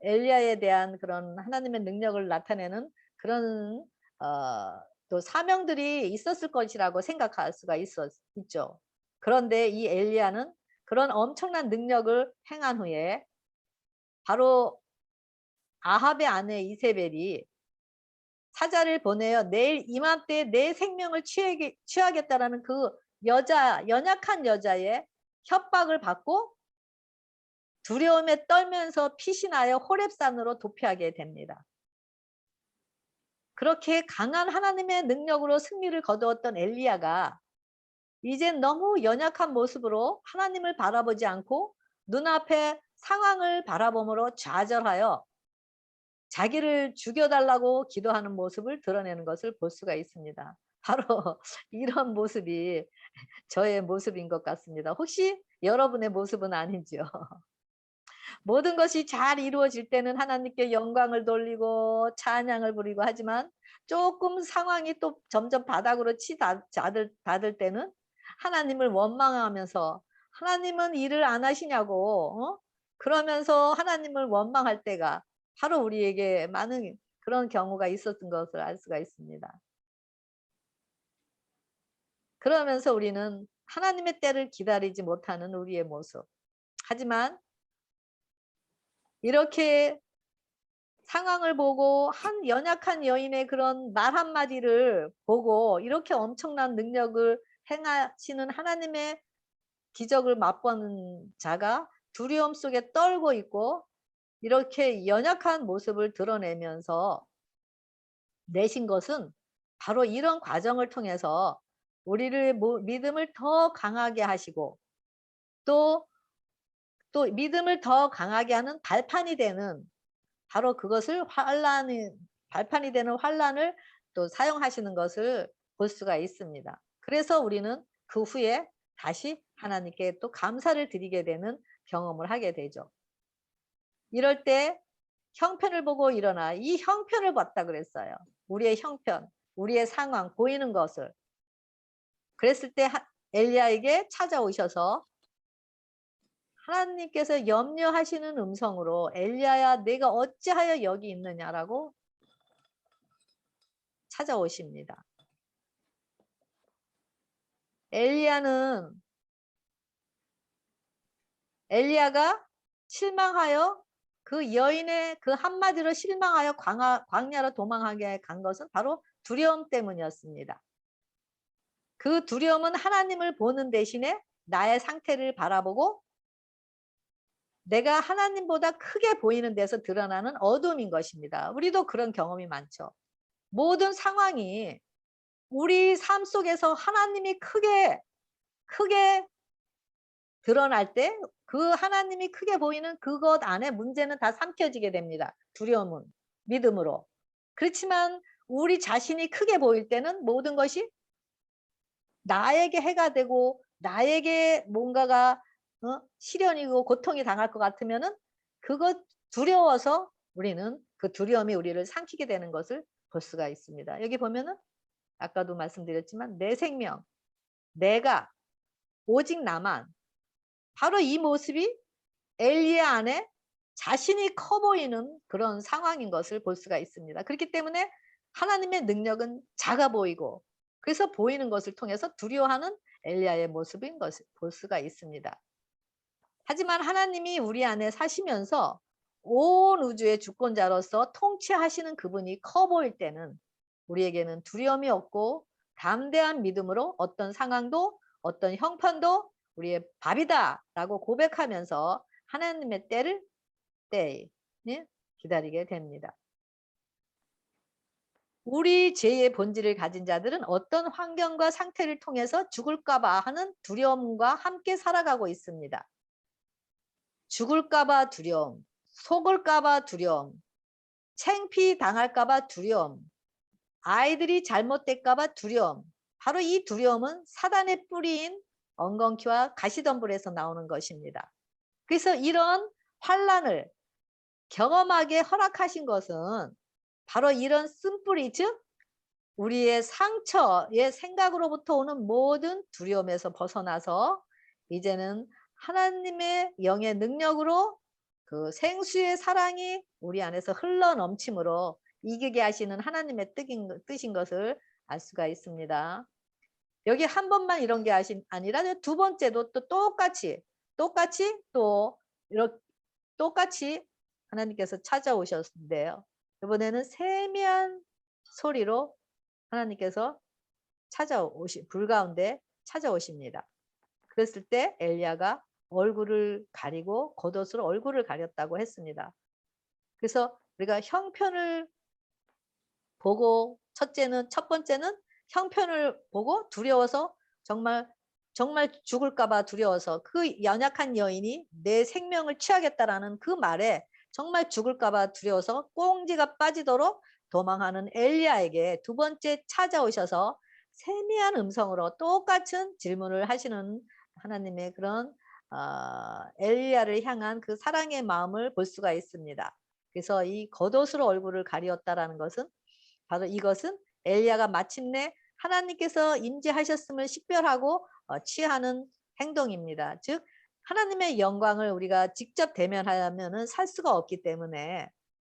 엘리야에 대한 그런 하나님의 능력을 나타내는 그런 또 사명들이 있었을 것이라고 생각할 수가 있죠. 그런데 이 엘리야는 그런 엄청난 능력을 행한 후에 바로 아합의 아내 이세벨이 사자를 보내어 내일 이맘때에 내 생명을 취하겠다라는 그 연약한 여자의 협박을 받고 두려움에 떨면서 피신하여 호렙산으로 도피하게 됩니다. 그렇게 강한 하나님의 능력으로 승리를 거두었던 엘리야가 이젠 너무 연약한 모습으로 하나님을 바라보지 않고 눈앞의 상황을 바라봄으로 좌절하여 자기를 죽여달라고 기도하는 모습을 드러내는 것을 볼 수가 있습니다. 바로 이런 모습이 저의 모습인 것 같습니다. 혹시 여러분의 모습은 아니죠? 모든 것이 잘 이루어질 때는 하나님께 영광을 돌리고 찬양을 부리고 하지만 조금 상황이 또 점점 바닥으로 닫을 때는 하나님을 원망하면서 하나님은 일을 안 하시냐고 그러면서 하나님을 원망할 때가 바로 우리에게 많은 그런 경우가 있었던 것을 알 수가 있습니다. 그러면서 우리는 하나님의 때를 기다리지 못하는 우리의 모습. 하지만 이렇게 상황을 보고 한 연약한 여인의 그런 말 한마디를 보고 이렇게 엄청난 능력을 행하시는 하나님의 기적을 맛보는 자가 두려움 속에 떨고 있고 이렇게 연약한 모습을 드러내면서 내신 것은 바로 이런 과정을 통해서 우리를 믿음을 더 강하게 하시고 또 믿음을 더 강하게 하는 발판이 되는 바로 그것을 발판이 되는 환란을 또 사용하시는 것을 볼 수가 있습니다. 그래서 우리는 그 후에 다시 하나님께 또 감사를 드리게 되는 경험을 하게 되죠. 이럴 때 형편을 보고 일어나 이 형편을 봤다 그랬어요. 우리의 형편, 우리의 상황, 보이는 것을. 그랬을 때 엘리야에게 찾아오셔서 하나님께서 염려하시는 음성으로 엘리야야 내가 어찌하여 여기 있느냐라고 찾아오십니다. 엘리야가 실망하여 그 여인의 그 한마디로 실망하여 광야로 도망하게 간 것은 바로 두려움 때문이었습니다. 그 두려움은 하나님을 보는 대신에 나의 상태를 바라보고 내가 하나님보다 크게 보이는 데서 드러나는 어둠인 것입니다. 우리도 그런 경험이 많죠. 모든 상황이 우리 삶 속에서 하나님이 크게 드러날 때 그 하나님이 크게 보이는 그것 안에 문제는 다 삼켜지게 됩니다. 두려움은 믿음으로. 그렇지만 우리 자신이 크게 보일 때는 모든 것이 나에게 해가 되고 나에게 뭔가가 시련이고 고통이 당할 것 같으면은 그것 두려워서 우리는 그 두려움이 우리를 삼키게 되는 것을 볼 수가 있습니다. 여기 보면은 아까도 말씀드렸지만 내 생명, 내가, 오직 나만. 바로 이 모습이 엘리야 안에 자신이 커 보이는 그런 상황인 것을 볼 수가 있습니다. 그렇기 때문에 하나님의 능력은 작아 보이고 그래서 보이는 것을 통해서 두려워하는 엘리야의 모습인 것을 볼 수가 있습니다. 하지만 하나님이 우리 안에 사시면서 온 우주의 주권자로서 통치하시는 그분이 커 보일 때는 우리에게는 두려움이 없고 담대한 믿음으로 어떤 상황도 어떤 형편도 우리의 밥이다라고 고백하면서 하나님의 때에 기다리게 됩니다. 우리 죄의 본질을 가진 자들은 어떤 환경과 상태를 통해서 죽을까 봐 하는 두려움과 함께 살아가고 있습니다. 죽을까 봐 두려움, 속을까 봐 두려움, 창피당할까 봐 두려움, 아이들이 잘못될까 봐 두려움. 바로 이 두려움은 사단의 뿌리인 엉겅퀴와 가시덤불에서 나오는 것입니다. 그래서 이런 환란을 경험하게 허락하신 것은 바로 이런 쓴뿌리 즉 우리의 상처의 생각으로부터 오는 모든 두려움에서 벗어나서 이제는 하나님의 영의 능력으로 그 생수의 사랑이 우리 안에서 흘러 넘침으로 이기게 하시는 하나님의 뜻인 것을 알 수가 있습니다. 여기 한 번만 이런 게 아니라 두 번째도 또 똑같이 또 이렇게 똑같이 하나님께서 찾아오셨는데요. 이번에는 세미한 소리로 하나님께서 불 가운데 찾아오십니다. 그랬을 때 엘리야가 얼굴을 가리고 겉옷으로 얼굴을 가렸다고 했습니다. 그래서 우리가 형편을 보고 첫 번째는 형편을 보고 두려워서 정말 죽을까 봐 두려워서 그 연약한 여인이 내 생명을 취하겠다라는 그 말에 정말 죽을까 봐 두려워서 꽁지가 빠지도록 도망하는 엘리야에게 두 번째 찾아오셔서 세미한 음성으로 똑같은 질문을 하시는 하나님의 그런 엘리야를 향한 그 사랑의 마음을 볼 수가 있습니다. 그래서 이 겉옷으로 얼굴을 가리었다라는 것은 바로 이것은 엘리야가 마침내 하나님께서 임재하셨음을 식별하고 취하는 행동입니다. 즉 하나님의 영광을 우리가 직접 대면하면은 살 수가 없기 때문에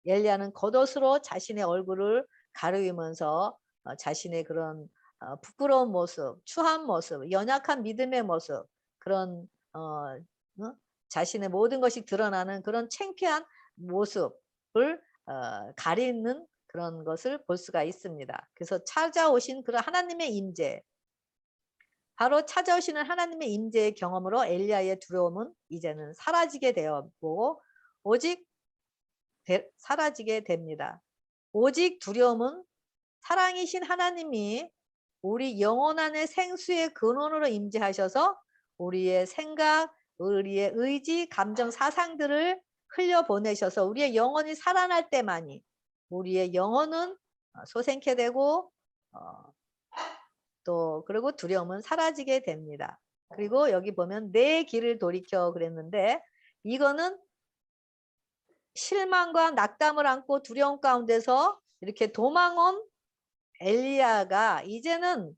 엘리야는 겉옷으로 자신의 얼굴을 가리우면서 자신의 그런 부끄러운 모습, 추한 모습, 연약한 믿음의 모습, 그런 자신의 모든 것이 드러나는 그런 창피한 모습을 가리는 그런 것을 볼 수가 있습니다. 그래서 찾아오신 그런 하나님의 임재, 바로 찾아오시는 하나님의 임재의 경험으로 엘리야의 두려움은 이제는 사라지게 되었고 오직 사라지게 됩니다. 오직 두려움은 사랑이신 하나님이 우리 영혼 안에 생수의 근원으로 임재하셔서 우리의 생각, 우리의 의지, 감정, 사상들을 흘려보내셔서 우리의 영혼이 살아날 때만이 우리의 영혼은 소생케 되고 또 그리고 두려움은 사라지게 됩니다. 그리고 여기 보면 내 길을 돌이켜 그랬는데 이거는 실망과 낙담을 안고 두려움 가운데서 이렇게 도망온 엘리야가 이제는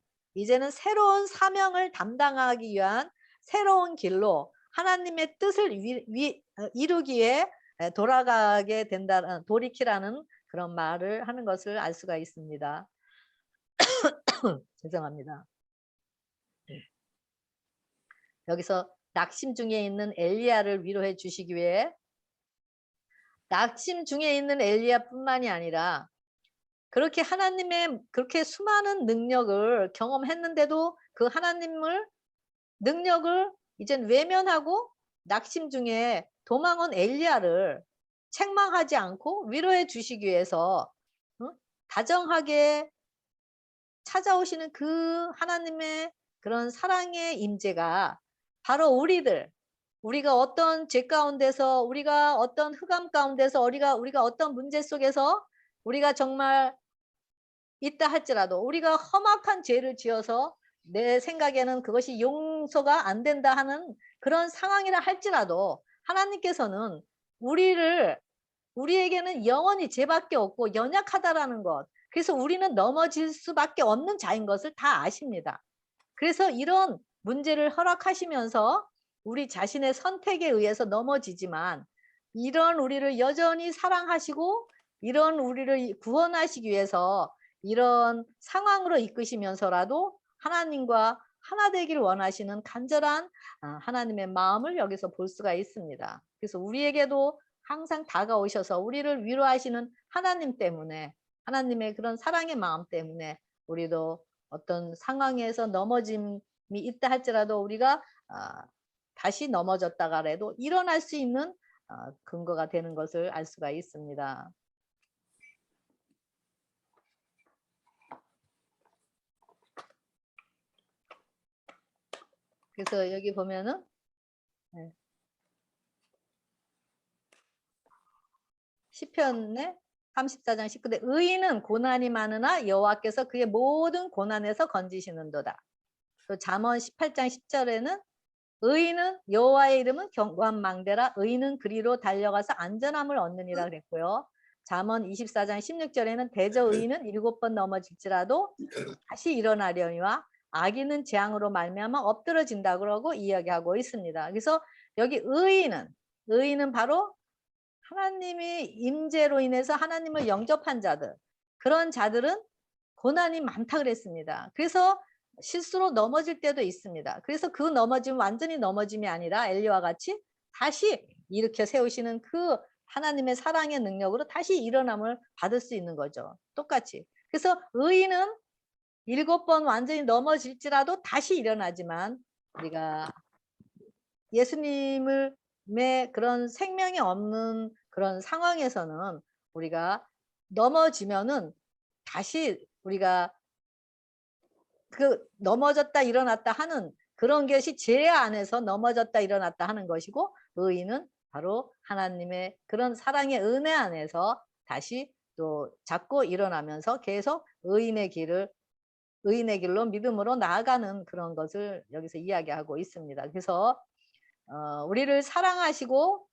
새로운 사명을 담당하기 위한 새로운 길로 하나님의 뜻을 이루기 위해 돌아가게 된다는 돌이키라는 그런 말을 하는 것을 알 수가 있습니다. 죄송합니다. 여기서 낙심 중에 있는 엘리야를 위로해 주시기 위해 낙심 중에 있는 엘리야뿐만이 아니라 그렇게 하나님의 그렇게 수많은 능력을 경험했는데도 그 하나님을 능력을 이젠 외면하고 낙심 중에 도망온 엘리야를 책망하지 않고 위로해 주시기 위해서 다정하게 찾아오시는 그 하나님의 그런 사랑의 임재가 바로 우리가 어떤 죄 가운데서 우리가 어떤 흑암 가운데서 우리가 어떤 문제 속에서 우리가 정말 있다 할지라도 우리가 험악한 죄를 지어서 내 생각에는 그것이 용서가 안 된다 하는 그런 상황이라 할지라도 하나님께서는 우리에게는 영원히 죄밖에 없고 연약하다라는 것, 그래서 우리는 넘어질 수밖에 없는 자인 것을 다 아십니다. 그래서 이런 문제를 허락하시면서 우리 자신의 선택에 의해서 넘어지지만 이런 우리를 여전히 사랑하시고 이런 우리를 구원하시기 위해서 이런 상황으로 이끄시면서라도 하나님과 하나 되길 원하시는 간절한 하나님의 마음을 여기서 볼 수가 있습니다. 그래서 우리에게도 항상 다가오셔서 우리를 위로하시는 하나님 때문에, 하나님의 그런 사랑의 마음 때문에 우리도 어떤 상황에서 넘어짐이 있다 할지라도 우리가 다시 넘어졌다가라도 일어날 수 있는 근거가 되는 것을 알 수가 있습니다. 그래서 여기 보면은 시편에 34장 19대 의인은 고난이 많으나 여호와께서 그의 모든 고난에서 건지시는도다. 또 잠언 18장 10절에는 의인은 여호와의 이름은 견고한 망대라 의인은 그리로 달려가서 안전함을 얻느니라 그랬고요. 잠언 24장 16절에는 대저 의인은 7번 넘어질지라도 다시 일어나려니와 악인은 재앙으로 말미암아 엎드러진다 그러고 이야기하고 있습니다. 그래서 여기 의인은 바로 하나님의 임재로 인해서 하나님을 영접한 자들, 그런 자들은 고난이 많다 그랬습니다. 그래서 실수로 넘어질 때도 있습니다. 그래서 그 넘어짐은 완전히 넘어짐이 아니라 엘리와 같이 다시 일으켜 세우시는 그 하나님의 사랑의 능력으로 다시 일어남을 받을 수 있는 거죠. 똑같이. 그래서 의인은 7번 완전히 넘어질지라도 다시 일어나지만 우리가 예수님을 그런 생명이 없는 그런 상황에서는 우리가 넘어지면은 다시 우리가 그 넘어졌다 일어났다 하는 그런 것이 죄 안에서 넘어졌다 일어났다 하는 것이고 의인은 바로 하나님의 그런 사랑의 은혜 안에서 다시 또 잡고 일어나면서 계속 의인의 길로 믿음으로 나아가는 그런 것을 여기서 이야기하고 있습니다. 그래서 우리를 사랑하시고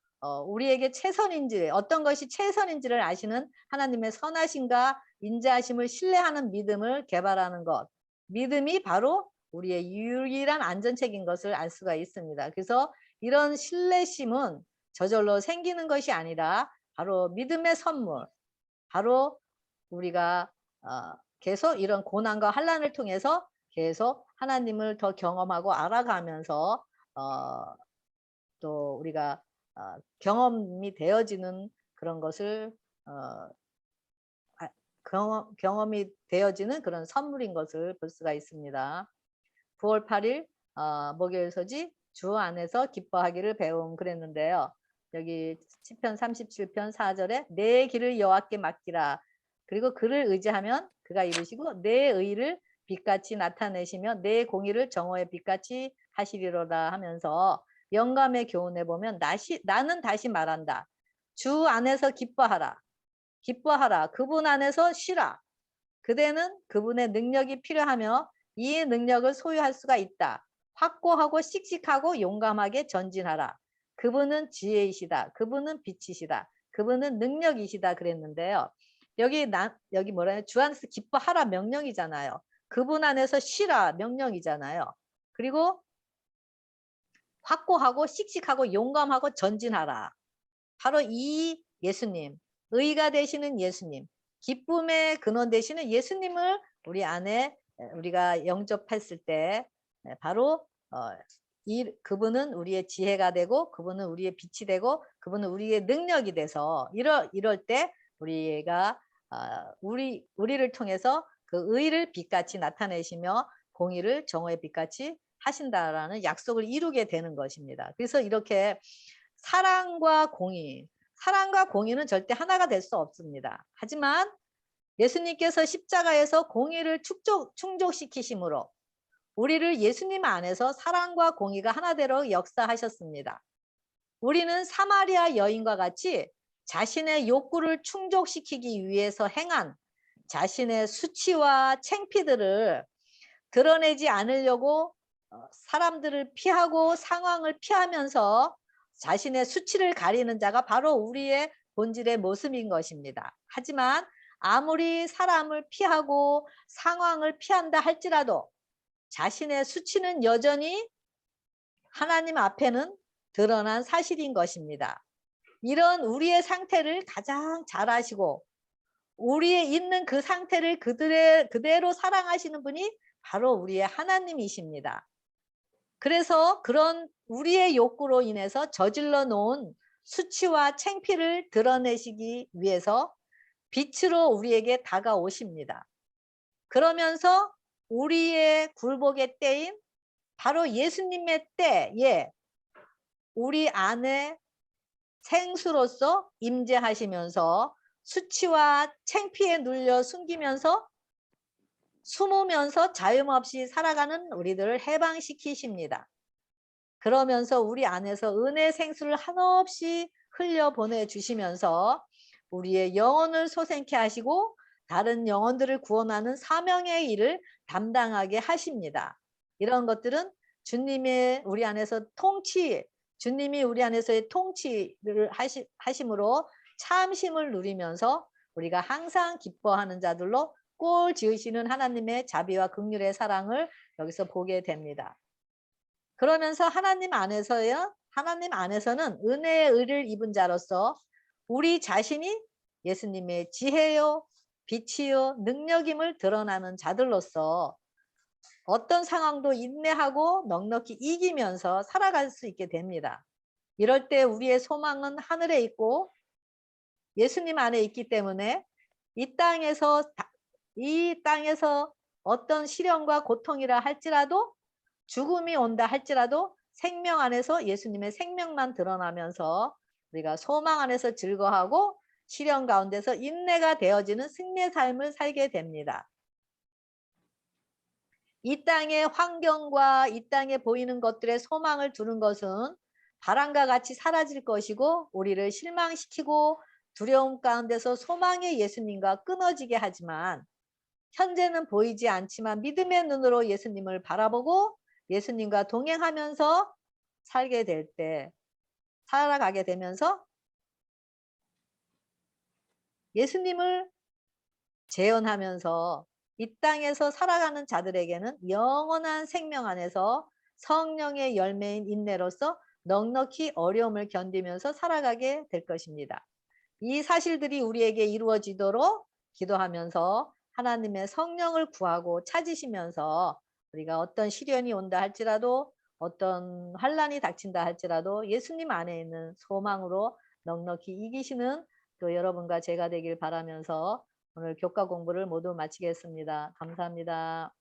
우리에게 최선인지 어떤 것이 최선인지를 아시는 하나님의 선하심과 인자하심을 신뢰하는 믿음을 개발하는 것. 믿음이 바로 우리의 유일한 안전책인 것을 알 수가 있습니다. 그래서 이런 신뢰심은 저절로 생기는 것이 아니라 바로 믿음의 선물, 바로 우리가 계속 이런 고난과 환난을 통해서 계속 하나님을 더 경험하고 알아가면서 또 우리가 경험이 되어지는 그런 것을 어 경험이 되어지는 그런 선물인 것을 볼 수가 있습니다. 9월 8일 목요일 소지 주 안에서 기뻐하기를 배움 그랬는데요. 여기 시편 37편 4절에 내 길을 여호와께 맡기라. 그리고 그를 의지하면 그가 이루시고 내 의를 빛같이 나타내시며 내 공의를 정오의 빛같이 하시리로다 하면서 영감의 교훈에 보면 나는 다시 말한다. 주 안에서 기뻐하라. 기뻐하라. 그분 안에서 쉬라. 그대는 그분의 능력이 필요하며 이 능력을 소유할 수가 있다. 확고하고 씩씩하고 용감하게 전진하라. 그분은 지혜이시다. 그분은 빛이시다. 그분은 능력이시다 그랬는데요. 여기 뭐라요? 주 안에서 기뻐하라 명령이잖아요. 그분 안에서 쉬라 명령이잖아요. 그리고 확고하고 씩씩하고 용감하고 전진하라. 바로 이 예수님, 의가 되시는 예수님, 기쁨의 근원 되시는 예수님을 우리 안에 우리가 영접했을 때 바로 그분은 우리의 지혜가 되고 그분은 우리의 빛이 되고 그분은 우리의 능력이 돼서 이럴 때 우리가 우리를 통해서 그 의를 빛같이 나타내시며 공의를 정오의 빛같이 하신다라는 약속을 이루게 되는 것입니다. 그래서 이렇게 사랑과 공의는 절대 하나가 될 수 없습니다. 하지만 예수님께서 십자가에서 공의를 충족시키심으로 우리를 예수님 안에서 사랑과 공의가 하나되도록 역사하셨습니다. 우리는 사마리아 여인과 같이 자신의 욕구를 충족시키기 위해서 행한 자신의 수치와 창피들을 드러내지 않으려고 사람들을 피하고 상황을 피하면서 자신의 수치를 가리는 자가 바로 우리의 본질의 모습인 것입니다. 하지만 아무리 사람을 피하고 상황을 피한다 할지라도 자신의 수치는 여전히 하나님 앞에는 드러난 사실인 것입니다. 이런 우리의 상태를 가장 잘 아시고 우리의 있는 그 상태를 그대로 사랑하시는 분이 바로 우리의 하나님이십니다. 그래서 그런 우리의 욕구로 인해서 저질러 놓은 수치와 창피를 드러내시기 위해서 빛으로 우리에게 다가오십니다. 그러면서 우리의 굴복의 때인 바로 예수님의 때에 우리 안에 생수로서 임재하시면서 수치와 창피에 눌려 숨으면서 자유없이 살아가는 우리들을 해방시키십니다. 그러면서 우리 안에서 은혜 생수를 한없이 흘려 보내주시면서 우리의 영혼을 소생케 하시고 다른 영혼들을 구원하는 사명의 일을 담당하게 하십니다. 이런 것들은 주님이 우리 안에서의 통치를 하심으로 참심을 누리면서 우리가 항상 기뻐하는 자들로 꼴 지으시는 하나님의 자비와 긍휼의 사랑을 여기서 보게 됩니다. 그러면서 하나님 안에서는 은혜의 의를 입은 자로서 우리 자신이 예수님의 지혜요, 빛이요, 능력임을 드러나는 자들로서 어떤 상황도 인내하고 넉넉히 이기면서 살아갈 수 있게 됩니다. 이럴 때 우리의 소망은 하늘에 있고 예수님 안에 있기 때문에 이 땅에서 어떤 시련과 고통이라 할지라도 죽음이 온다 할지라도 생명 안에서 예수님의 생명만 드러나면서 우리가 소망 안에서 즐거워하고 시련 가운데서 인내가 되어지는 승리의 삶을 살게 됩니다. 이 땅의 환경과 이 땅에 보이는 것들의 소망을 두는 것은 바람과 같이 사라질 것이고 우리를 실망시키고 두려움 가운데서 소망의 예수님과 끊어지게 하지만 현재는 보이지 않지만 믿음의 눈으로 예수님을 바라보고 예수님과 동행하면서 살게 될 때, 살아가게 되면서 예수님을 재현하면서 이 땅에서 살아가는 자들에게는 영원한 생명 안에서 성령의 열매인 인내로서 넉넉히 어려움을 견디면서 살아가게 될 것입니다. 이 사실들이 우리에게 이루어지도록 기도하면서 하나님의 성령을 구하고 찾으시면서 우리가 어떤 시련이 온다 할지라도 어떤 환난이 닥친다 할지라도 예수님 안에 있는 소망으로 넉넉히 이기시는 또 여러분과 제가 되길 바라면서 오늘 교과 공부를 모두 마치겠습니다. 감사합니다.